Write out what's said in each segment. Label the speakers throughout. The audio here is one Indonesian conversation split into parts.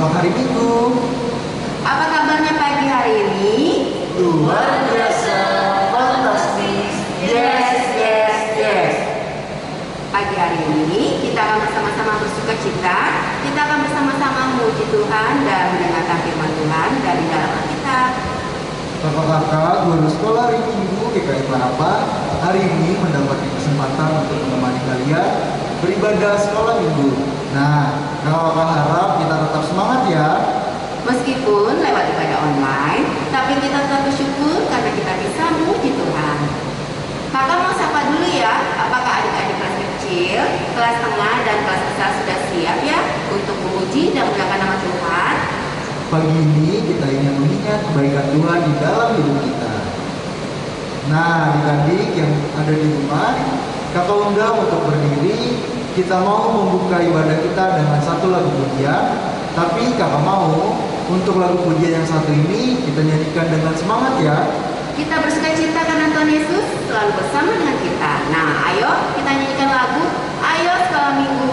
Speaker 1: Selamat hari Minggu.
Speaker 2: Apa kabarnya pagi hari ini?
Speaker 1: Luar biasa, fantastis. Yes, yes, yes.
Speaker 2: Pagi hari ini kita akan bersama-sama bersuka cita. Kita akan bersama-sama memuji Tuhan dan mendengarkan firman Tuhan dari dalam Alkitab.
Speaker 1: Kakak-kakak, guru sekolah hari Minggu GKI Parapan hari ini mendapat kesempatan untuk menemani kalian beribadah sekolah Minggu. Nah, kakak harap kita tetap semangat ya.
Speaker 2: Meskipun lewat ibadah online, tapi kita tetap bersyukur karena kita bisa memuji Tuhan. Kakak mau sapa dulu ya, apakah adik-adik kelas kecil, kelas tengah, dan kelas besar sudah siap ya untuk memuji dan memuliakan nama Tuhan?
Speaker 1: Pagi ini kita ingin mengingat kebaikan Tuhan di dalam hidup kita. Nah, adik-adik yang ada di rumah, kakak undang untuk berdiri. Kita mau membuka ibadah kita dengan satu lagu pujian, tapi kakak mau untuk lagu pujian yang satu ini kita nyanyikan dengan semangat ya.
Speaker 2: Kita bersuka cita karena Tuhan Yesus selalu bersama dengan kita. Nah, ayo kita nyanyikan lagu Ayo Sekolah Minggu.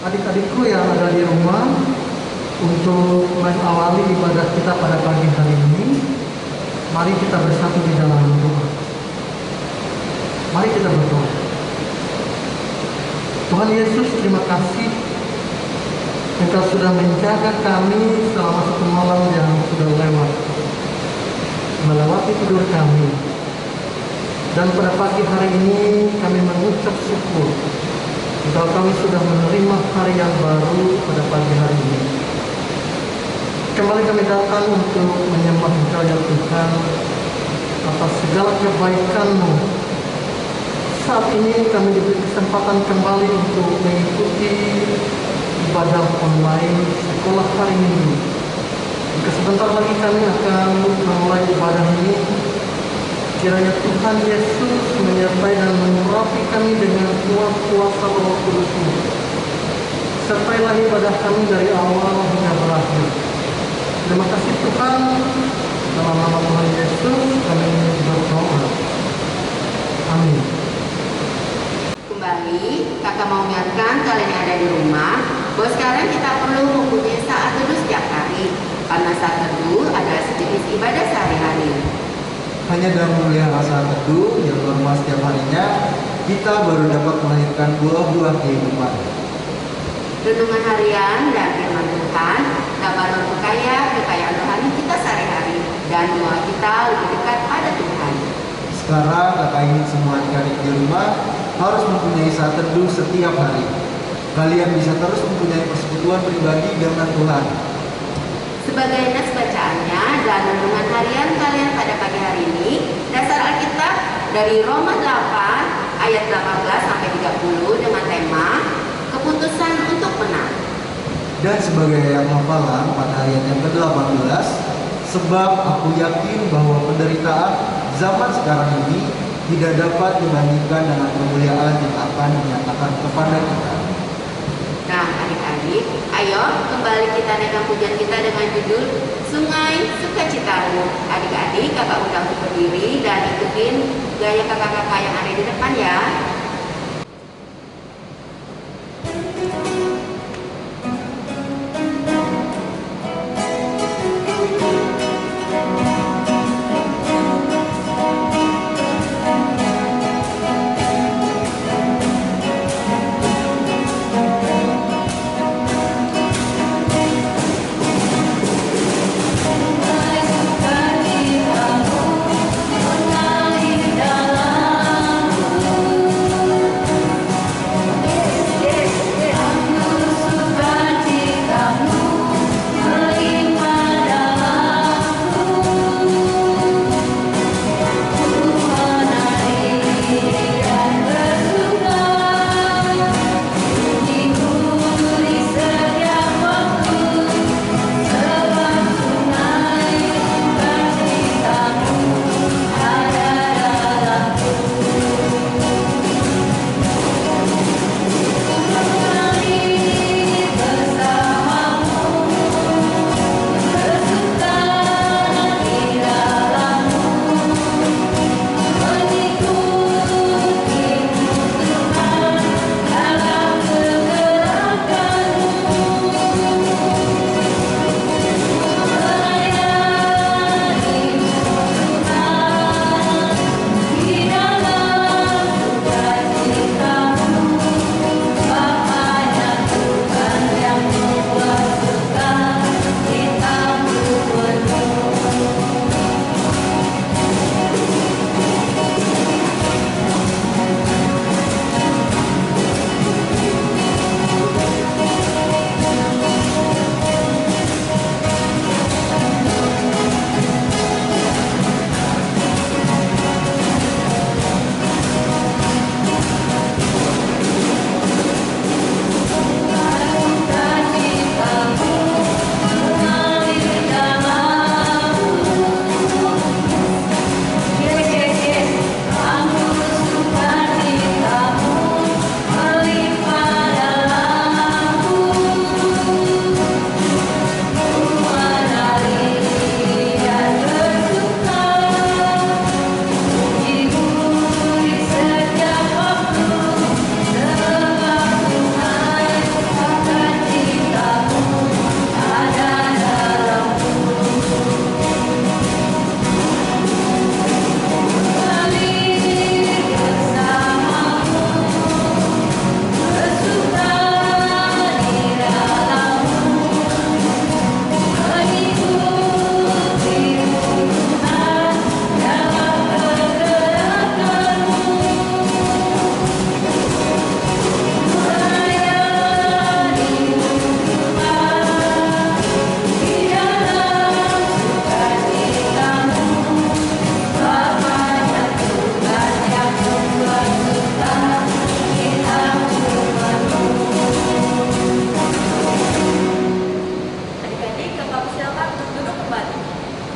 Speaker 1: Adik-adikku yang ada di rumah, untuk mengawali ibadah kita pada pagi hari ini, mari kita bersatu di dalam doa. Mari kita berdoa. Tuhan Yesus, terima kasih Engkau sudah menjaga kami selama satu malam yang sudah lewat, melewati tidur kami. Dan pada pagi hari ini kami mengucap syukur Engkau kami sudah menerima hari yang baru pada pagi hari ini. Kembali kami datang untuk menyembah Engkau ya Tuhan atas segala kebaikan-Mu. Saat ini kami diberi kesempatan kembali untuk mengikuti ibadah online sekolah hari Minggu. Jika sebentar lagi kami akan memulai ibadah ini, kiranya Tuhan Yesus menyertai dan mengurapi kami dengan kuasa Roh Kudus-Mu. Sertailah ibadah kami dari awal hingga berakhir. Terima kasih Tuhan, dalam nama Tuhan Yesus kami berdoa. Amin.
Speaker 2: Kembali, kakak mau mengingatkan kalian yang ada di rumah bahwa sekarang kita perlu mempunyai saat teduh setiap hari, karena saat teduh adalah sejenis ibadah sehari-hari.
Speaker 1: Hanya dalam memelihara saat teduh yang normal setiap harinya,
Speaker 3: kita baru dapat melahirkan buah-buah kehidupan.
Speaker 2: Renungan harian dan firman Tuhan dapat memperkaya kekayaan rohani kita sehari-hari dan doa kita lebih dekat pada Tuhan.
Speaker 3: Sekarang kakak ingin semua adik-adik di rumah harus mempunyai saat teduh setiap hari. Kalian bisa terus mempunyai persekutuan pribadi dengan Tuhan.
Speaker 2: Sebagai nas bacaannya dan renungan harian kalian pada pagi hari ini, dasar Alkitab dari Roma 8 ayat 18 sampai 30 dengan tema keputusan untuk menang.
Speaker 3: Dan sebagai ayat hafalan pada ayat yang ke-18, sebab aku yakin bahwa penderitaan zaman sekarang ini tidak dapat dibandingkan dengan kemuliaan yang akan dinyatakan kepada kita.
Speaker 2: Nah, adik-adik, ayo kembali kita naikkan pujian kita dengan judul Sungai Sukacitamu. Adik-adik, kakak undang untuk berdiri dan ikutin gaya kakak-kakak yang ada di depan ya.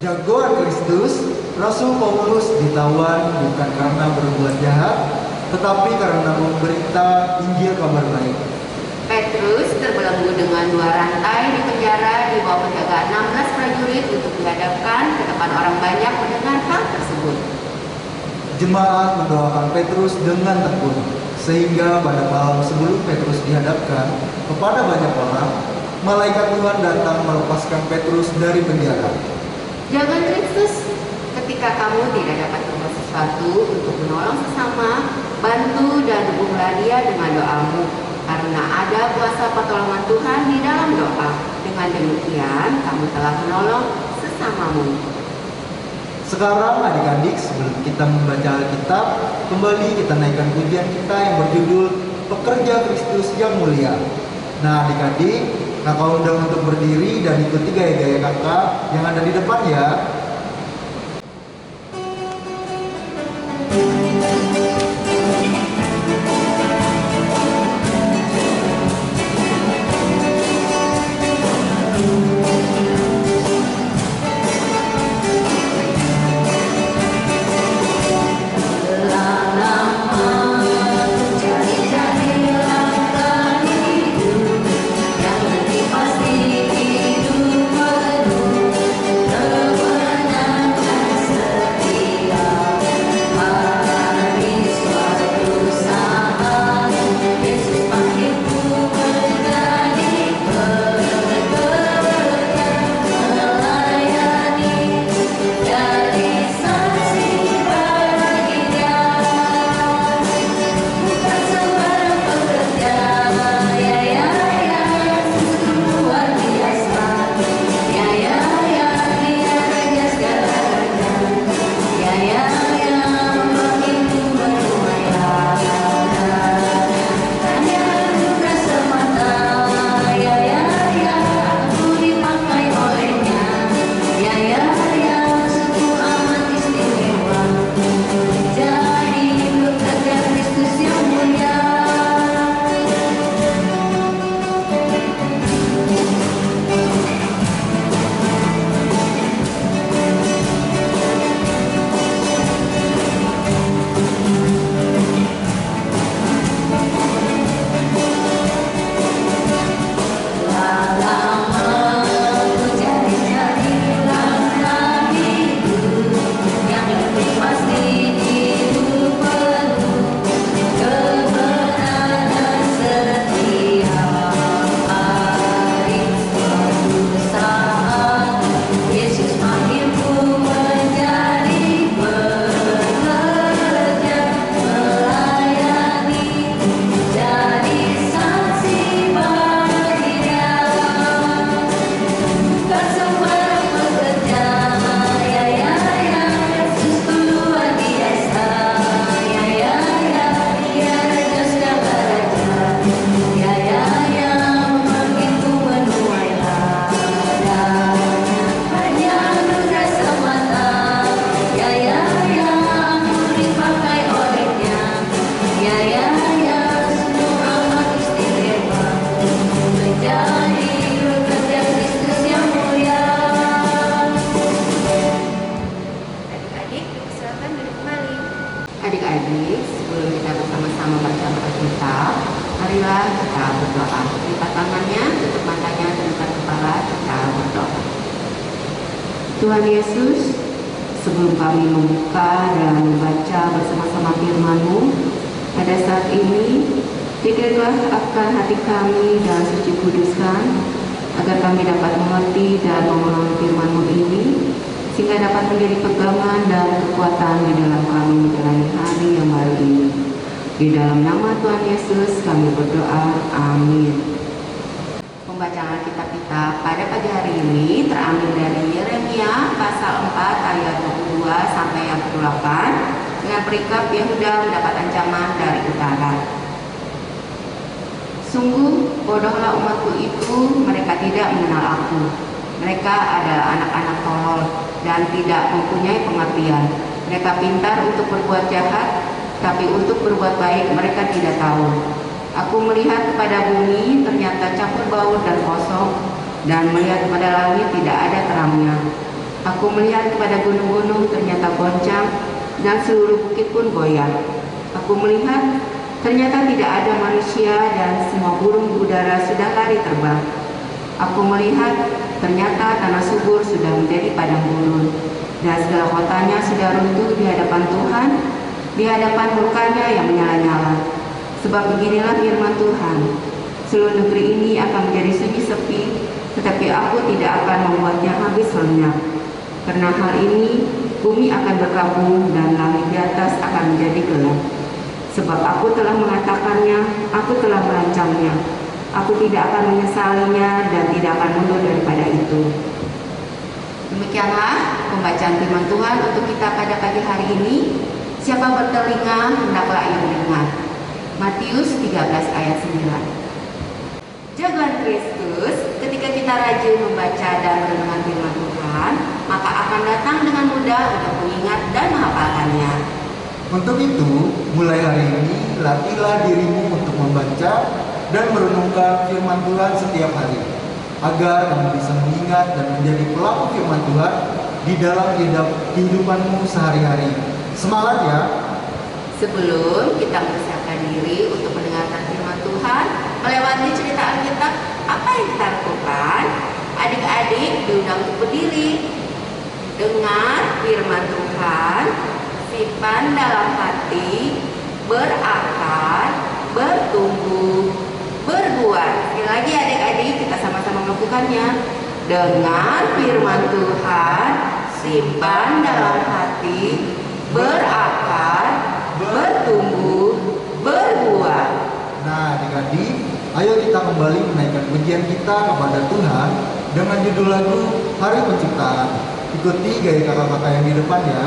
Speaker 3: Jagoan Kristus, Rasul Paulus ditawan bukan karena berbuat jahat, tetapi karena memberita Injil kabar baik.
Speaker 2: Petrus terbelenggu dengan 2 rantai di penjara di bawah penjagaan 16 prajurit untuk dihadapkan ke depan orang banyak mendengar hal tersebut.
Speaker 3: Jemaat mendoakan Petrus dengan tekun, sehingga pada malam sebelum Petrus dihadapkan kepada banyak orang, malaikat Tuhan datang melepaskan Petrus dari penjara.
Speaker 2: Jangan Kristus, ketika kamu tidak dapat berbuat sesuatu sesuatu untuk menolong sesama, bantu dan dukunglah dia dengan doamu, karena ada kuasa pertolongan Tuhan di dalam doa. Dengan demikian, kamu telah menolong sesamamu.
Speaker 3: Sekarang adik-adik, sebelum kita membaca Alkitab, kembali kita naikkan pujian kita yang berjudul Pekerja Kristus yang Mulia. Nah adik-adik, kakak undang untuk berdiri dan ikuti gaya-gaya kakak yang ada di depan ya.
Speaker 2: Adik-adik, sebelum kita bersama-sama baca Alkitab, marilah kita berdoa. Lipat tangannya, tutup matanya, tundukkan kepala, kita berdoa. Tuhan Yesus, sebelum kami membuka dan membaca bersama-sama firman-Mu, pada saat ini, pikirlah akan hati kami dan suci kuduskan, agar kami dapat mengerti dan memahami firman-Mu ini, sehingga dapat menjadi pegangan dan kekuatan di dalam kami menjalani hari yang baru ini. Di dalam nama Tuhan Yesus kami berdoa, amin. Pembacaan Alkitab kita pada pagi hari ini terambil dari Yeremia pasal 4 ayat 22 sampai yang 28 dengan perikop Yehuda mendapat ancaman dari utara. Sungguh bodohlah umatku itu, mereka tidak mengenal aku. Mereka adalah anak-anak tolol dan tidak mempunyai pengertian. Mereka pintar untuk berbuat jahat, tapi untuk berbuat baik mereka tidak tahu. Aku melihat kepada bumi, ternyata campur baur dan kosong, dan melihat kepada langit tidak ada terangnya. Aku melihat kepada gunung-gunung, ternyata goncang, dan seluruh bukit pun goyah. Aku melihat, ternyata tidak ada manusia, dan semua burung di udara sudah lari terbang. Aku melihat, ternyata tanah subur sudah menjadi padang gurun, dan segala kotanya sudah runtuh di hadapan Tuhan, di hadapan mukanya yang menyala-nyala. Sebab beginilah firman Tuhan, seluruh negeri ini akan menjadi sunyi sepi, tetapi aku tidak akan membuatnya habis lenyap. Karena hal ini, bumi akan berkabung dan langit di atas akan menjadi gelap. Sebab aku telah mengatakannya, aku telah merancangnya. Aku tidak akan menyesalinya dan tidak akan mundur daripada itu. Demikianlah pembacaan firman Tuhan untuk kita pada pagi hari ini. Siapa bertelinga, hendaklah ia mendengar. Matius 13 ayat 9. Jagoan Kristus, ketika kita rajin membaca dan merenungkan firman Tuhan, maka akan datang dengan mudah untuk mengingat dan menghafalkannya.
Speaker 3: Untuk itu, mulai hari ini, latihlah dirimu untuk membaca dan merenungkan firman Tuhan setiap hari, agar kamu bisa mengingat dan menjadi pelaku firman Tuhan di dalam kehidupanmu sehari-hari. Semangat ya!
Speaker 2: Sebelum kita mempersiapkan diri untuk mendengarkan firman Tuhan, melewati cerita Alkitab, apa yang kita lakukan? Adik-adik diundang untuk berdiri, dengar firman Tuhan, simpan dalam hati, berakar, bertumbuh, berbuah. Sekali lagi adik-adik, kita sama-sama melakukannya. Dengar firman Tuhan, simpan dalam hati, berakar, bertumbuh, berbuah.
Speaker 3: Nah, adik-adik, ayo kita kembali menaikkan pujian kita kepada Tuhan dengan judul lagu Hari Penciptaan. Ikuti gaya kakak-kakak yang di depan ya.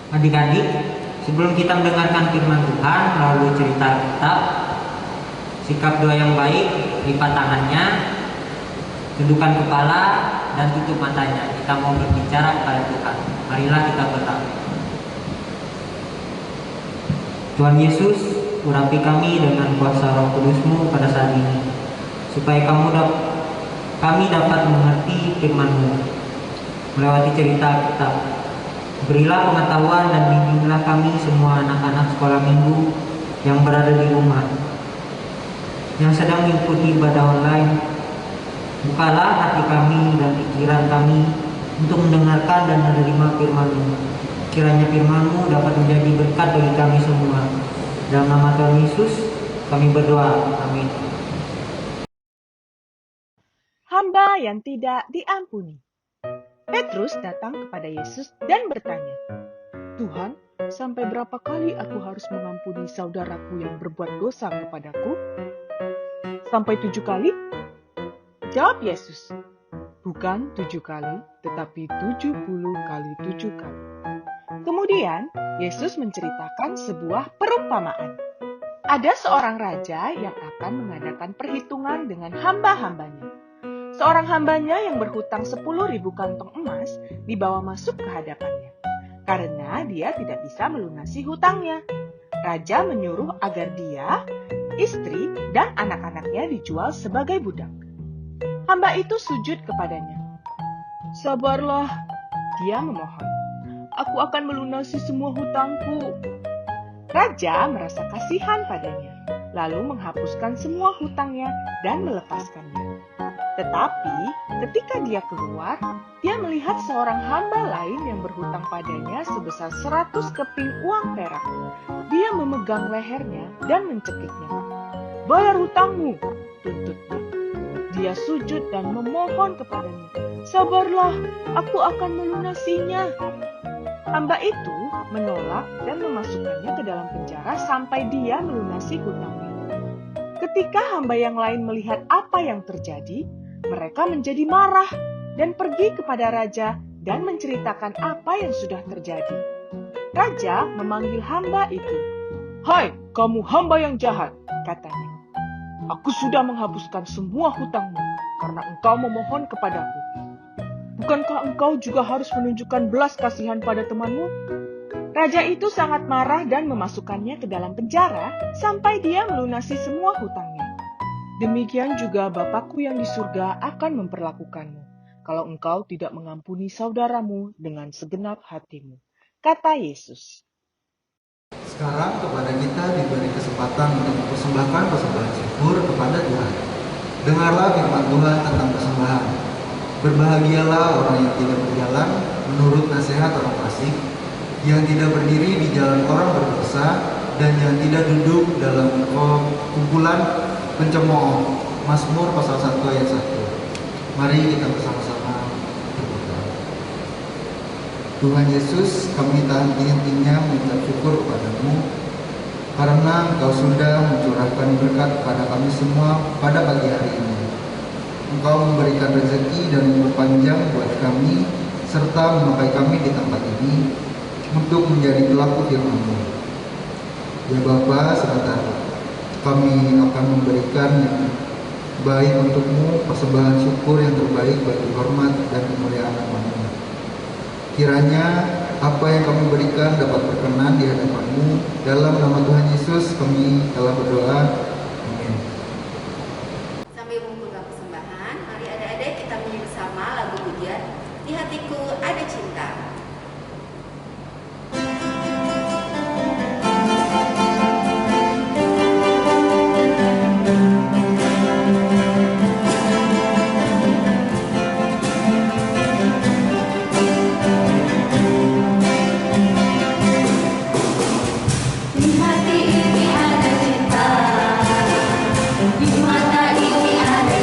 Speaker 4: Adik-adik, sebelum kita mendengarkan firman Tuhan melalui cerita Alkitab, sikap doa yang baik, lipat tangannya, tundukkan kepala, dan tutup matanya. Kita mau berbicara kepada Tuhan. Marilah kita berdoa. Tuhan Yesus, urapi kami dengan kuasa Roh Kudus-Mu pada saat ini, supaya kami kami dapat mengerti firman-Mu. Melewati cerita kitab, berilah pengetahuan dan bimbinglah kami semua anak-anak sekolah minggu yang berada di rumah, yang sedang mengikuti ibadah online. Bukalah hati kami dan pikiran kami untuk mendengarkan dan menerima firman-Mu. Kiranya firman-Mu dapat menjadi berkat bagi kami semua. Dalam nama Tuhan Yesus kami berdoa. Amin.
Speaker 5: Hamba yang tidak diampuni. Petrus datang kepada Yesus dan bertanya, "Tuhan, sampai berapa kali aku harus mengampuni saudaraku yang berbuat dosa kepadaku? Sampai 7 kali?" Jawab Yesus, "Bukan 7 kali, tetapi 70 kali 7 kali." Kemudian, Yesus menceritakan sebuah perumpamaan. Ada seorang raja yang akan mengadakan perhitungan dengan hamba-hambanya. Seorang hambanya yang berhutang 10.000 kantong emas dibawa masuk ke hadapannya, karena dia tidak bisa melunasi hutangnya. Raja menyuruh agar dia, istri, dan anak-anaknya dijual sebagai budak. Hamba itu sujud kepadanya. "Sabarlah," dia memohon. "Aku akan melunasi semua hutangku." Raja merasa kasihan padanya, lalu menghapuskan semua hutangnya dan melepaskannya. Tetapi ketika dia keluar, dia melihat seorang hamba lain yang berhutang padanya sebesar 100 keping uang perak. Dia memegang lehernya dan mencekiknya. "Bayar hutangmu," tuntutnya. Dia sujud dan memohon kepadanya, "Sabarlah, aku akan melunasinya." Hamba itu menolak dan memasukkannya ke dalam penjara sampai dia melunasi hutangnya. Ketika hamba yang lain melihat apa yang terjadi, mereka menjadi marah dan pergi kepada raja dan menceritakan apa yang sudah terjadi. Raja memanggil hamba itu. "Hai, kamu hamba yang jahat," katanya. "Aku sudah menghapuskan semua hutangmu karena engkau memohon kepadaku. Bukankah engkau juga harus menunjukkan belas kasihan pada temanmu?" Raja itu sangat marah dan memasukkannya ke dalam penjara sampai dia melunasi semua hutangnya. "Demikian juga Bapakku yang di surga akan memperlakukanmu, kalau engkau tidak mengampuni saudaramu dengan segenap hatimu," kata Yesus.
Speaker 3: Sekarang kepada kita diberi kesempatan untuk mempersembahkan persembahan syukur kepada Tuhan. Dengarlah firman Tuhan tentang persembahan. Berbahagialah orang yang tidak berjalan menurut nasihat orang fasik, yang tidak berdiri di jalan orang berdosa, dan yang tidak duduk dalam kumpulan pencemooh. Mazmur pasal 1 ayat 1. Mari kita bersama-sama berdoa. Tuhan Yesus, kami tak henti-hentinya mengucap syukur kepadamu karena Engkau sudah mencurahkan berkat kepada kami semua pada pagi hari ini. Engkau memberikan rezeki dan umur panjang buat kami, serta memakai kami di tempat ini untuk menjadi pelaku firman-Mu. Ya Bapa, sebentar kami akan memberikan yang baik untuk-Mu, persembahan syukur yang terbaik bagi hormat dan kemuliaan nama-Mu. Kiranya apa yang kami berikan dapat berkenan di hadapan-Mu. Dalam nama Tuhan Yesus kami telah berdoa. Amin.
Speaker 2: Sambil mengumpulkan persembahan, mari adik-adik kita menyanyi bersama lagu pujian "Di Hatiku Ada Cinta".
Speaker 6: Di hati ini ada cinta, di mata ini ada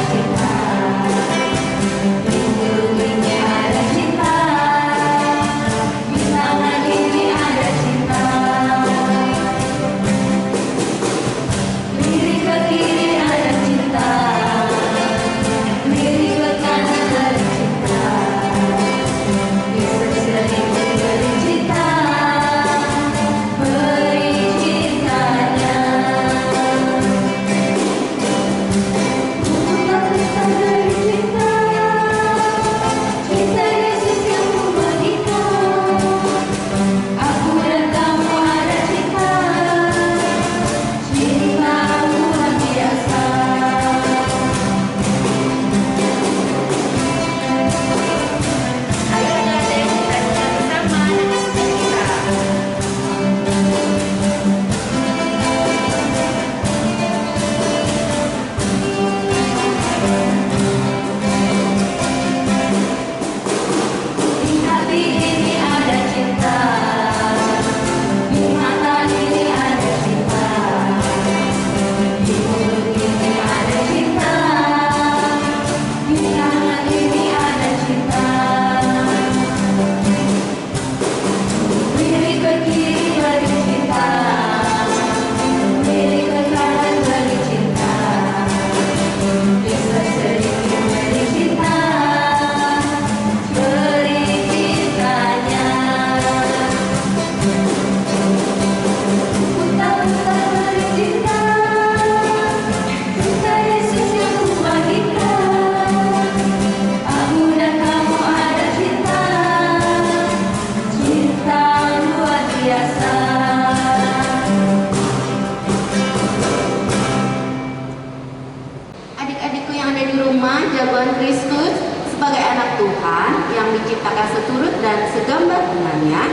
Speaker 2: ada di rumah jagoan Kristus sebagai anak Tuhan yang diciptakan seturut dan segambar dengannya,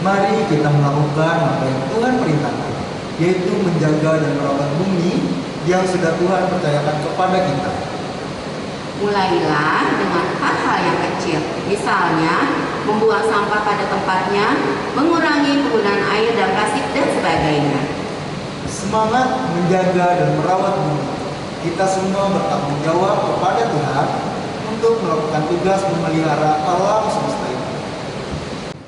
Speaker 3: Mari kita melakukan apa yang Tuhan perintahkan, yaitu menjaga dan merawat bumi yang sudah Tuhan percayakan kepada kita.
Speaker 2: mulailah dengan hal-hal yang kecil, misalnya membuang sampah pada tempatnya, mengurangi penggunaan air dan plastik dan sebagainya.
Speaker 3: Semangat menjaga dan merawat bumi. Kita semua bertanggung jawab kepada Tuhan untuk melakukan tugas memelihara alam semesta ini.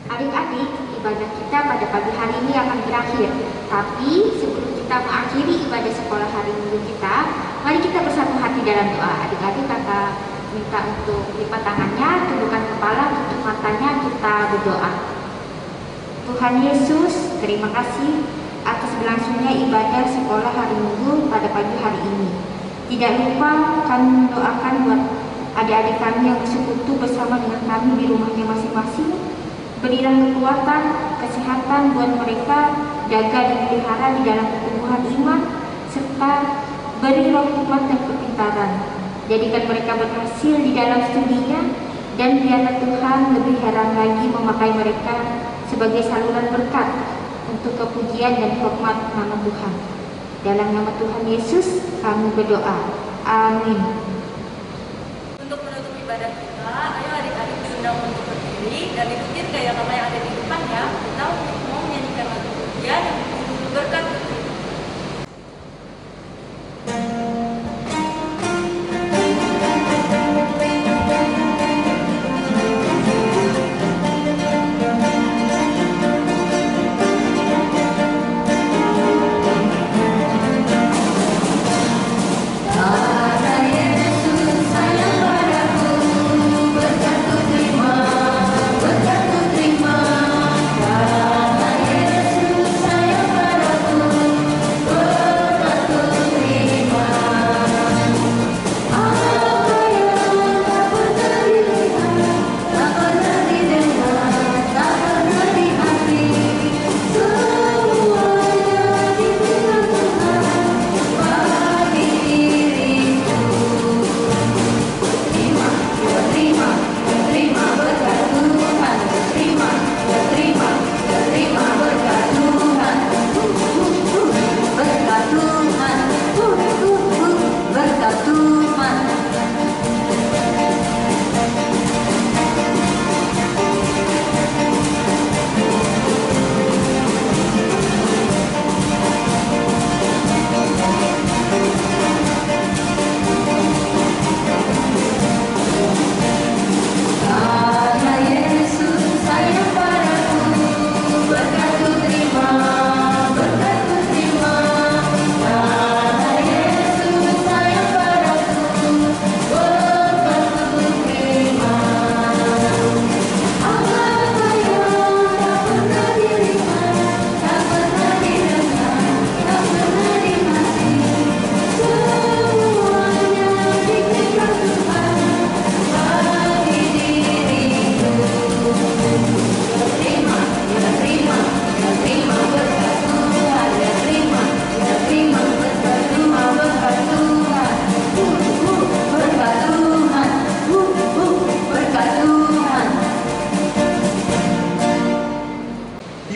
Speaker 6: Adik-adik, ibadah kita pada pagi hari ini akan berakhir. Tapi sebelum kita mengakhiri ibadah sekolah hari Minggu kita, mari kita bersatu hati dalam doa. Adik-adik kakak minta untuk lipat tangannya, tundukkan kepala, tutup matanya, kita berdoa. Tuhan Yesus, terima kasih atas berlangsungnya ibadah sekolah hari Minggu pada pagi hari ini. Tidak lupa kami mendoakan buat adik-adik kami yang bersekutu bersama dengan kami di rumahnya masing-masing. Berilah kekuatan, kesehatan buat mereka, jaga dan pelihara di dalam pertumbuhan iman, serta beri roh hikmat dan kepintaran. Jadikan mereka berhasil di dalam studinya, dan biarlah Tuhan lebih heran lagi memakai mereka sebagai saluran berkat untuk kepujian dan hormat nama Tuhan. Dalam nama Tuhan Yesus kami berdoa. Amin.
Speaker 7: Untuk menutup ibadah kita, ayo adik-adik diundang untuk berdiri dan ikutin gaya mama yang ada di depannya. Kita mau menyanyikan lagu pujian yang berjudul Berkat Putri.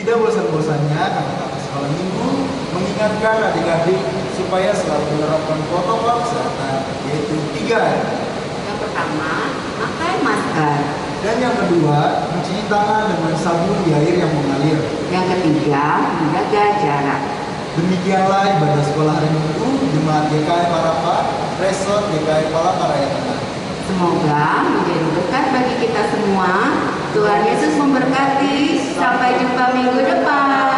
Speaker 3: Tidak bosan-bosannya kakak-kakak sekolah minggu mengingatkan adik-adik supaya selalu menerapkan protokol kesehatan, yaitu 3M.
Speaker 2: Yang pertama, pakai masker.
Speaker 3: Dan yang kedua, mencuci tangan dengan sabun di air yang mengalir.
Speaker 2: Yang ketiga, menjaga jarak.
Speaker 3: Demikianlah ibadah sekolah hari Minggu Jemaat GKI Parapat, Resort GKI Palangkaraya Tengah.
Speaker 2: Semoga menjadi berkat bagi kita semua. Tuhan Yesus memberkati. Sampai jumpa minggu depan.